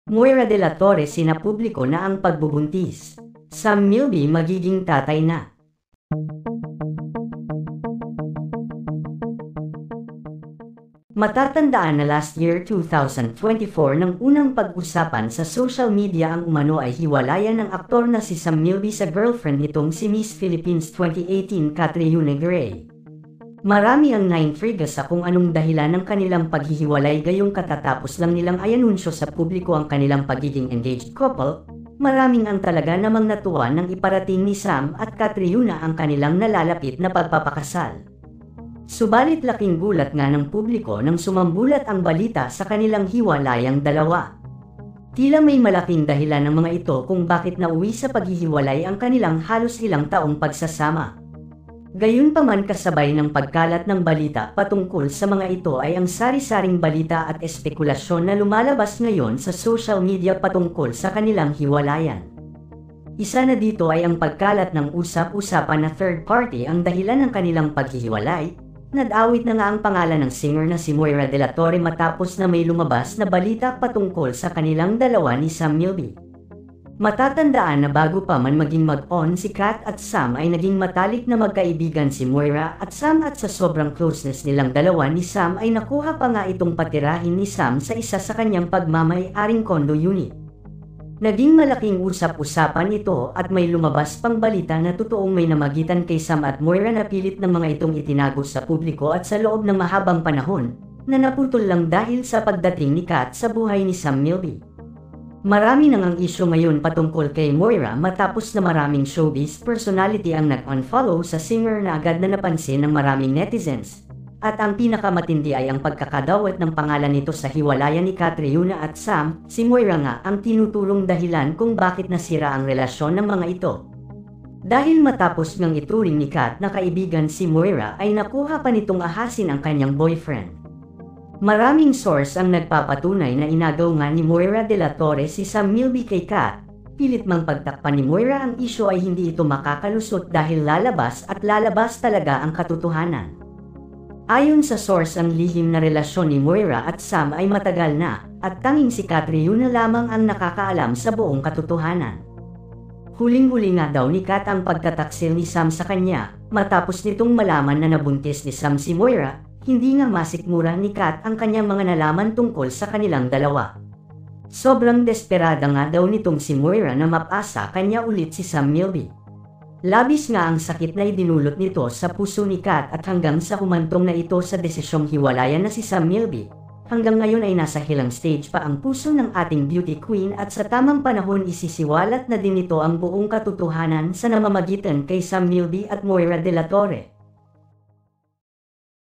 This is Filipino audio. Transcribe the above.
Moira de la Torre sinapubliko na ang pagbubuntis. Sam Milby magiging tatay na. Matatandaan na last year 2024 nang unang pag-usapan sa social media ang umano ay hiwalayan ng aktor na si Sam Milby sa girlfriend nitong si Miss Philippines 2018 Catriona Gray. Marami ang naintriga sa kung anong dahilan ng kanilang paghihiwalay gayong katatapos lang nilang ayanunsyo sa publiko ang kanilang pagiging engaged couple. Maraming ang talaga namang natuwa nang iparating ni Sam at Catriona ang kanilang nalalapit na pagpapakasal. Subalit laking gulat nga ng publiko nang sumambulat ang balita sa kanilang hiwalayang dalawa. Tila may malaking dahilan ng mga ito kung bakit nauwi sa paghihiwalay ang kanilang halos ilang taong pagsasama. Gayunpaman kasabay ng pagkalat ng balita patungkol sa mga ito ay ang sari-saring balita at espekulasyon na lumalabas ngayon sa social media patungkol sa kanilang hiwalayan. Isa na dito ay ang pagkalat ng usap-usapan na third party ang dahilan ng kanilang paghihiwalay. Nadawit na nga ang pangalan ng singer na si Moira de la Torre matapos na may lumabas na balita patungkol sa kanilang dalawa ni Sam Milby. Matatandaan na bago pa man maging mag-on si Kat at Sam ay naging matalik na magkaibigan si Moira at Sam at sa sobrang closeness nilang dalawa ni Sam ay nakuha pa nga itong patirahin ni Sam sa isa sa kanyang pagmamay-aring condo unit. Naging malaking usap-usapan ito at may lumabas pang balita na totoong may namagitan kay Sam at Moira na pilit ng mga itong itinago sa publiko at sa loob ng mahabang panahon na naputol lang dahil sa pagdating ni Kat sa buhay ni Sam Milby. Marami nang ang isyu ngayon patungkol kay Moira matapos na maraming showbiz personality ang nag-unfollow sa singer na agad na napansin ng maraming netizens. At ang pinakamatindi ay ang pagkakadawat ng pangalan nito sa hiwalayan ni Catriona at Sam. Si Moira nga ang tinutulong dahilan kung bakit nasira ang relasyon ng mga ito. Dahil matapos ngang ituring ni Kat na kaibigan si Moira ay nakuha pa nitong ahasin ang kanyang boyfriend. Maraming source ang nagpapatunay na inagaw nga ni Moira de la Torre si Sam Milby kay Kat. Pilit mang pagtakpan ni Moira ang isyu ay hindi ito makakalusot dahil lalabas at lalabas talaga ang katotohanan. Ayon sa source ang lihim na relasyon ni Moira at Sam ay matagal na at tanging si Catriona lamang ang nakakaalam sa buong katotohanan. Huling-huli nga daw ni Kat ang pagtataksil ni Sam sa kanya matapos nitong malaman na nabuntis ni Sam si Moira. Hindi nga masikmura ni Kat ang kanyang mga nalaman tungkol sa kanilang dalawa. Sobrang desperada nga daw nitong si Moira na mapasa kanya ulit si Sam Milby. Labis nga ang sakit na idinulot nito sa puso ni Kat at hanggang sa humantong na ito sa desisyong hiwalayan na si Sam Milby. Hanggang ngayon ay nasa hilang stage pa ang puso ng ating beauty queen at sa tamang panahon isisiwalat na din ito ang buong katotohanan sa namamagitan kay Sam Milby at Moira de la Torre.